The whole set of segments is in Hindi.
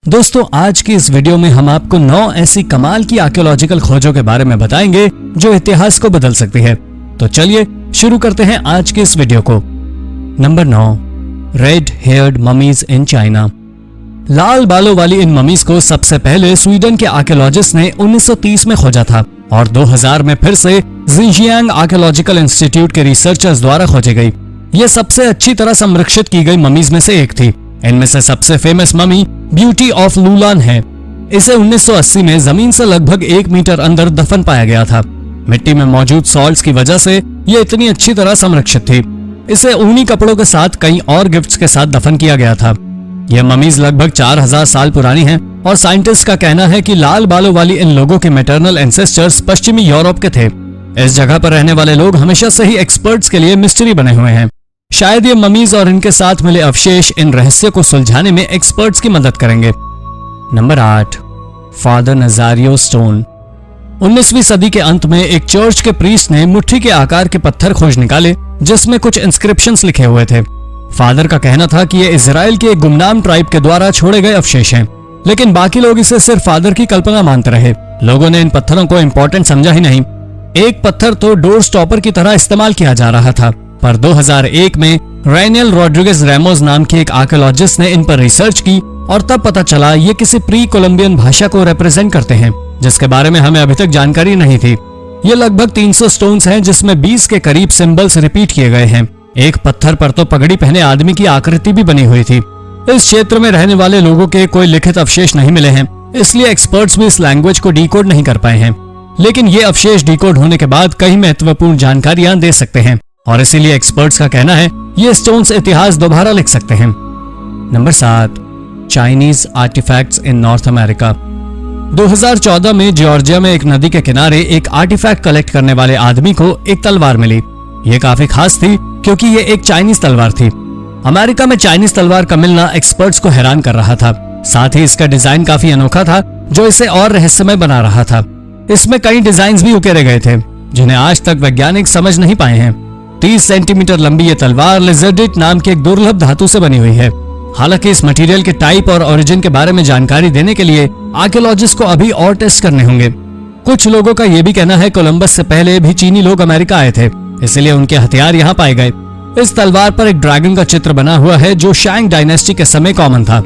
दोस्तों आज की इस वीडियो में हम आपको 9 ऐसी कमाल की आर्कियोलॉजिकल खोजों के बारे में बताएंगे जो इतिहास को बदल सकती है। तो चलिए शुरू करते हैं आज की इस वीडियो को। Number 9, red haired mummies in China. लाल बालों वाली इन ममीज को सबसे पहले स्वीडन के आर्कियोलॉजिस्ट ने 1930 में खोजा था और 2000 में फिर से जिंजियांग आर्कियोलॉजिकल इंस्टीट्यूट के रिसर्चर्स द्वारा खोजी गई। ये सबसे अच्छी तरह संरक्षित की गई ममीज में से एक थी। इनमें से सबसे फेमस ममी ब्यूटी ऑफ लुलान है। इसे 1980 में जमीन से लगभग 1 मीटर अंदर दफन पाया गया था। मिट्टी में मौजूद सॉल्ट्स की वजह से ये इतनी अच्छी तरह संरक्षित थी। इसे ऊनी कपड़ों के साथ कई और गिफ्ट्स के साथ दफन किया गया था। यह ममीज लगभग 4000 साल पुरानी हैं और साइंटिस्ट का कहना है कि लाल बालों वाली इन लोगों के मैटरनल एंसेस्टर्स पश्चिमी यूरोप के थे। इस जगह पर रहने वाले लोग हमेशा से ही एक्सपर्ट्स के लिए मिस्ट्री बने हुए हैं। शायद ये ममीज और इनके साथ मिले अवशेष इन रहस्य को सुलझाने में एक्सपर्ट्स की मदद करेंगे। Number 8, father नजारियो stone. 19वीं सदी के अंत में एक चर्च के प्रीस्ट ने मुट्ठी के आकार के पत्थर खोज निकाले जिसमें कुछ इंस्क्रिप्शंस लिखे हुए थे। फादर का कहना था कि ये इजराइल के एक गुमनाम ट्राइब के द्वारा छोड़े गए अवशेष हैं, लेकिन बाकी लोग इसे सिर्फ फादर की कल्पना मानते रहे। लोगों ने इन पत्थरों को इम्पोर्टेंट समझा ही नहीं। एक पत्थर तो डोर स्टॉपर की तरह इस्तेमाल किया जा रहा था, पर 2001 में रेनियल रॉड्रिगेज रैमोस नाम के एक आर्कियोलॉजिस्ट ने इन पर रिसर्च की और तब पता चला ये किसी प्री कोलंबियन भाषा को रिप्रेजेंट करते हैं जिसके बारे में हमें अभी तक जानकारी नहीं थी। ये लगभग 300 स्टोन्स हैं जिसमें 20 के करीब सिंबल्स रिपीट किए गए हैं। एक पत्थर पर तो पगड़ी पहने आदमी की आकृति भी बनी हुई थी। इस क्षेत्र में रहने वाले लोगों के कोई लिखित अवशेष नहीं मिले हैं, इसलिए एक्सपर्ट्स भी इस लैंग्वेज को डिकोड नहीं कर पाए हैं। लेकिन ये अवशेष डिकोड होने के बाद कई महत्वपूर्ण जानकारियां दे सकते हैं और इसीलिए एक्सपर्ट्स का कहना है ये स्टोन्स इतिहास दोबारा लिख सकते हैं। नंबर 7, चाइनीज आर्टिफैक्ट्स इन नॉर्थ अमेरिका। 2014 में जॉर्जिया में एक नदी के किनारे एक आर्टिफैक्ट कलेक्ट करने वाले आदमी को एक तलवार मिली। ये काफी खास थी क्योंकि ये एक चाइनीज तलवार थी। अमेरिका में चाइनीज तलवार का मिलना एक्सपर्ट्स को हैरान कर रहा था। साथ ही इसका डिजाइन काफी अनोखा था जो इसे और रहस्यमय बना रहा था। इसमें कई डिजाइन भी उकेरे गए थे जिन्हें आज तक वैज्ञानिक समझ नहीं पाए हैं। 30 सेंटीमीटर लंबी ये तलवार लिजर्डिट नाम के एक दुर्लभ धातु से बनी हुई है। हालांकि इस मटेरियल के टाइप और ओरिजिन के बारे में जानकारी देने के लिए आर्कियोलॉजिस्ट को अभी और टेस्ट करने होंगे। कुछ लोगों का यह भी कहना है कोलंबस से पहले भी चीनी लोग अमेरिका आए थे, इसलिए उनके हथियार यहाँ पाए गए। इस तलवार पर एक ड्रैगन का चित्र बना हुआ है जो शैंग डायनेस्टी के समय कॉमन था।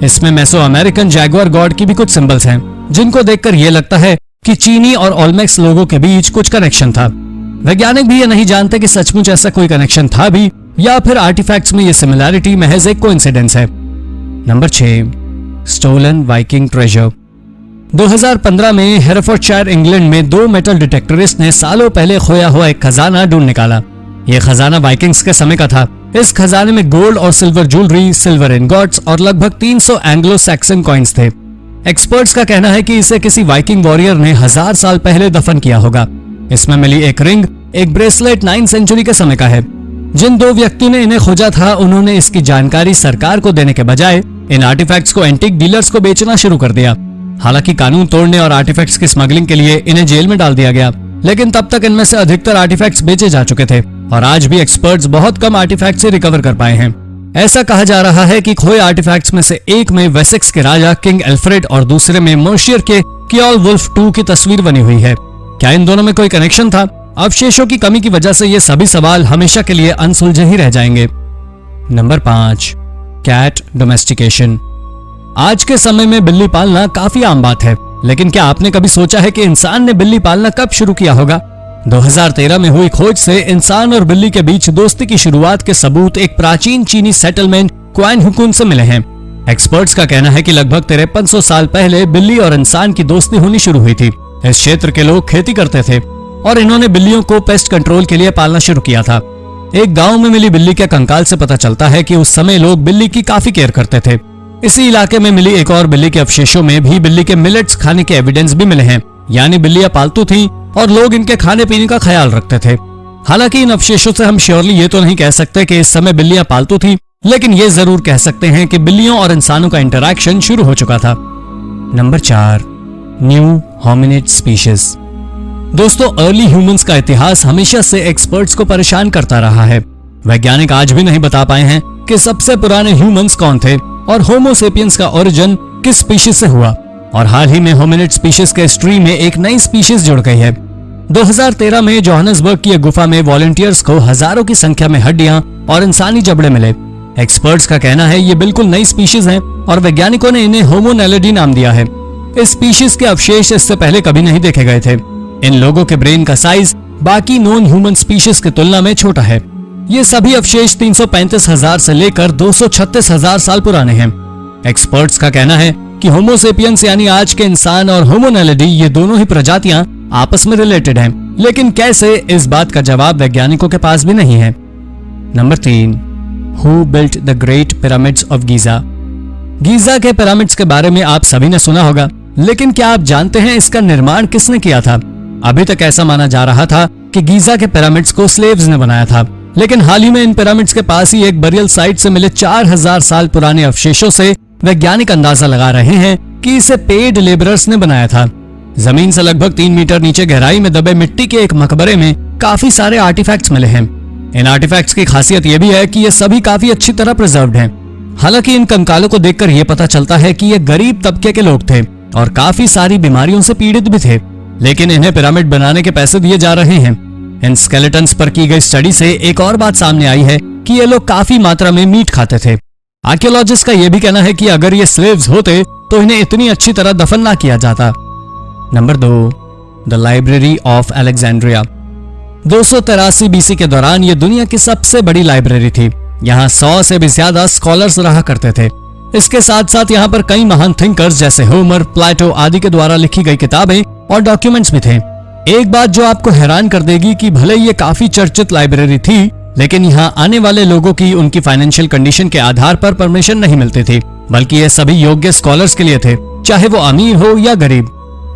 इसमें मेसो अमेरिकन जैगुआर गॉड की भी कुछ सिंबल्स हैं जिनको देखकर यह लगता है कि चीनी और ओल्मेक्स लोगों के बीच कुछ कनेक्शन था। वैज्ञानिक भी ये नहीं जानते कि सचमुच ऐसा कोई कनेक्शन था भी या फिर आर्टिफैक्ट्स में ये सिमिलैरिटी महज एक कोइंसिडेंस है। Number 6, stolen Viking treasure. 2015 में हेरेफोर्डशायर इंग्लैंड में 2 मेटल डिटेक्टरिस्ट ने सालों पहले खोया हुआ एक खजाना ढूंढ निकाला। ये खजाना वाइकिंग्स के समय का था। इस खजाने में गोल्ड और सिल्वर ज्वेलरी, सिल्वर इनगॉट्स और लगभग 300 एंग्लो सैक्सन कॉइन्स थे। एक्सपर्ट्स का कहना है कि इसे किसी वाइकिंग वॉरियर ने 1000 साल पहले दफन किया होगा। इसमें मिली एक रिंग, एक ब्रेसलेट 9वीं सेंचुरी के समय का है। जिन 2 व्यक्तियों ने इन्हें खोजा था उन्होंने इसकी जानकारी सरकार को देने के बजाय इन आर्टिफैक्ट्स को एंटीक डीलर्स को बेचना शुरू कर दिया। हालांकि कानून तोड़ने और आर्टिफैक्ट्स की स्मगलिंग के लिए इन्हें जेल में डाल दिया गया, लेकिन तब तक इनमें से अधिकतर आर्टिफैक्ट्स बेचे जा चुके थे और आज भी एक्सपर्ट्स बहुत कम आर्टिफैक्ट से रिकवर कर पाए हैं। ऐसा कहा जा रहा है कि खोए आर्टिफैक्ट्स में से एक में वेसेक्स के राजा किंग एल्फ्रेड और दूसरे में मोर्शियर के कियोल वुल्फ II की तस्वीर बनी हुई है। क्या इन दोनों में कोई कनेक्शन था? अवशेषों की कमी की वजह से ये सभी सवाल हमेशा के लिए अनसुलझे ही रह जाएंगे। Number 5, cat domestication. आज के समय में बिल्ली पालना काफी आम बात है, लेकिन क्या आपने कभी सोचा है कि इंसान ने बिल्ली पालना कब शुरू किया होगा? 2013 में हुई खोज से इंसान और बिल्ली के बीच दोस्ती की शुरुआत के सबूत एक प्राचीन चीनी सेटलमेंट क्वान हुकुन से मिले हैं। एक्सपर्ट्स का कहना है कि लगभग 5300 साल पहले बिल्ली और इंसान की दोस्ती होनी शुरू हुई थी। इस क्षेत्र के लोग खेती करते थे और इन्होंने बिल्लियों को पेस्ट कंट्रोल के लिए पालना शुरू किया था। एक गांव में मिली बिल्ली के कंकाल से पता चलता है कि उस समय लोग बिल्ली की काफी केयर करते थे। इसी इलाके में मिली एक और बिल्ली के अवशेषों में भी बिल्ली के मिलेट्स खाने के एविडेंस भी मिले हैं, यानी बिल्लियां पालतू थीं और लोग इनके खाने पीने का ख्याल रखते थे। हालांकि इन अवशेषों से हम श्योरली ये तो नहीं कह सकते कि इस समय बिल्लियां पालतू थीं, लेकिन ये जरूर कह सकते हैं कि बिल्लियों और इंसानों का इंटरैक्शन शुरू हो चुका था। Number 4, new hominid species. दोस्तों, अर्ली ह्यूमंस का इतिहास हमेशा से एक्सपर्ट्स को परेशान करता रहा है। वैज्ञानिक आज भी नहीं बता पाए हैं कि सबसे पुराने ह्यूमंस कौन थे और होमो सेपियंस का ओरिजिन किस स्पीशीज से हुआ, और हाल ही में होमिनिड स्पीशीज के हिस्ट्री में एक नई स्पीशीज जुड़ गई है। 2013 में जोहान्सबर्ग की एक गुफा में वॉलंटियर्स को हजारों की संख्या में हड्डियां और इंसानी जबड़े मिले। एक्सपर्ट्स का कहना है ये बिल्कुल नई स्पीशीज हैं और वैज्ञानिकों ने इन्हें होमो नैलिडी नाम दिया है। इस स्पीशीज के अवशेष इससे पहले कभी नहीं देखे गए थे। इन लोगों के ब्रेन का साइज बाकी नॉन ह्यूमन स्पीशीज की तुलना में छोटा है। ये सभी अवशेष 335,000 से लेकर 236,000 साल पुराने हैं। एक्सपर्ट्स का कहना है कि होमो सेपियंस यानी आज के इंसान और होमो नैलिडी ये दोनों ही प्रजातियां आपस में रिलेटेड हैं, लेकिन कैसे, इस बात का जवाब वैज्ञानिकों के पास भी नहीं है। Number 3, who built the great pyramids of Giza. Giza के पिरामिड्स के बारे में आप सभी ने सुना होगा, लेकिन क्या आप जानते हैं इसका निर्माण किसने किया था? अभी तक ऐसा माना जा रहा था कि गीजा के पिरामिड्स को स्लेव्स ने बनाया था, लेकिन हाल ही में इन पिरामिड्स के पास ही एक बरियल साइट से मिले 4000 साल पुराने अवशेषों से वैज्ञानिक अंदाजा लगा रहे हैं कि इसे पेड लेबरर्स ने बनाया था। जमीन से लगभग 3 मीटर नीचे गहराई में दबे मिट्टी के एक मकबरे में काफी सारे आर्टिफैक्ट्स मिले हैं। इन आर्टिफैक्ट्स की खासियत यह भी है कि ये सभी काफी अच्छी तरह प्रिजर्व्ड हैं। हालांकि इन कंकालों को देखकर यह पता चलता है कि ये गरीब तबके के लोग थे और काफी सारी बीमारियों से पीड़ित भी थे, लेकिन इन्हें पिरामिड बनाने के पैसे दिए जा रहे हैं। इन स्केलेटन्स पर की गई स्टडी से एक और बात सामने आई है कि ये लोग काफी मात्रा में मीट खाते थे। आर्कियोलॉजिस्ट का यह भी कहना है कि अगर ये स्लेव्स होते तो इन्हें इतनी अच्छी तरह दफन ना किया जाता। Number 2, the library of Alexandria. 283 BC के दौरान ये दुनिया की सबसे बड़ी लाइब्रेरी थी। यहाँ 100 से भी ज्यादा स्कॉलर्स रहा करते थे। इसके साथ साथ यहाँ पर कई महान थिंकर्स जैसे होमर, प्लेटो आदि के द्वारा लिखी गई किताबें और डॉक्यूमेंट्स भी थे। एक बात जो आपको हैरान कर देगी कि भले ये काफी चर्चित लाइब्रेरी थी, लेकिन यहाँ आने वाले लोगों की उनकी फाइनेंशियल कंडीशन के आधार पर परमिशन नहीं मिलती थी, बल्कि ये सभी योग्य स्कॉलर्स के लिए थे, चाहे वो अमीर हो या गरीब।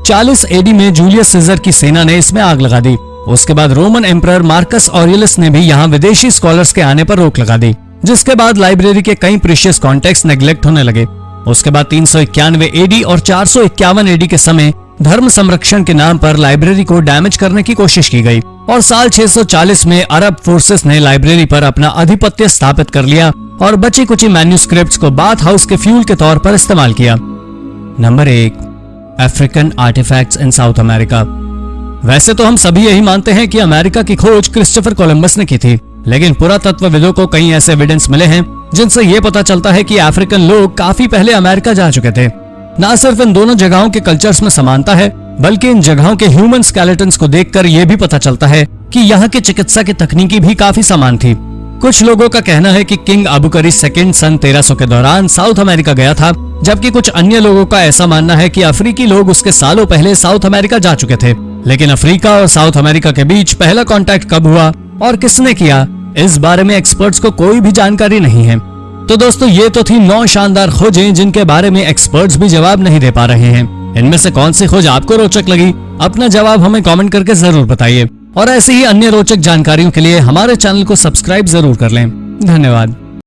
40 एडी में जूलियस सीजर की सेना ने इसमें आग लगा दी। उसके बाद रोमन एम्परर मार्कस ऑरियलिस ने भी यहाँ विदेशी स्कॉलर्स के आने पर रोक लगा दी, जिसके बाद लाइब्रेरी के कई प्रीशियस कॉन्टेक्स्ट नेग्लेक्ट होने लगे। उसके बाद 391 एडी और 451 एडी के समय धर्म संरक्षण के नाम पर लाइब्रेरी को डैमेज करने की कोशिश की गई और साल 640 में अरब फोर्सेस ने लाइब्रेरी पर अपना आधिपत्य स्थापित कर लिया और बची कुची मैन्यूस्क्रिप्ट्स को बाथ हाउस के फ्यूल के तौर पर इस्तेमाल किया। नंबर 1, अफ्रीकन आर्टिफैक्ट्स इन साउथ अमेरिका। वैसे तो हम सभी यही मानते हैं कि अमेरिका की खोज क्रिस्टोफर कोलंबस ने की थी, लेकिन पुरातत्वविदों को कई ऐसे एविडेंस मिले हैं जिनसे ये पता चलता है कि अफ्रीकन लोग काफी पहले अमेरिका जा चुके थे। न सिर्फ इन दोनों जगहों के कल्चर्स में समानता है, बल्कि इन जगहों के ह्यूमन स्केलेटन्स को देखकर यह भी पता चलता है कि यहाँ की चिकित्सा की तकनीकी भी काफी समान थी। कुछ लोगों का कहना है कि किंग अबुकरी II सन 1300 के दौरान साउथ अमेरिका गया था, जबकि कुछ अन्य लोगों का ऐसा मानना है कि अफ्रीकी लोग उसके सालों पहले साउथ अमेरिका जा चुके थे। लेकिन अफ्रीका और साउथ अमेरिका के बीच पहला कांटेक्ट कब हुआ और किसने किया, इस बारे में एक्सपर्ट्स को कोई भी जानकारी नहीं है। तो दोस्तों, ये तो थी 9 शानदार खोजें जिनके बारे में एक्सपर्ट्स भी जवाब नहीं दे पा रहे हैं। इनमें से कौन सी खोज आपको रोचक लगी? अपना जवाब हमें कमेंट करके जरूर बताइए और ऐसे ही अन्य रोचक जानकारियों के लिए हमारे चैनल को सब्सक्राइब जरूर कर लें। धन्यवाद।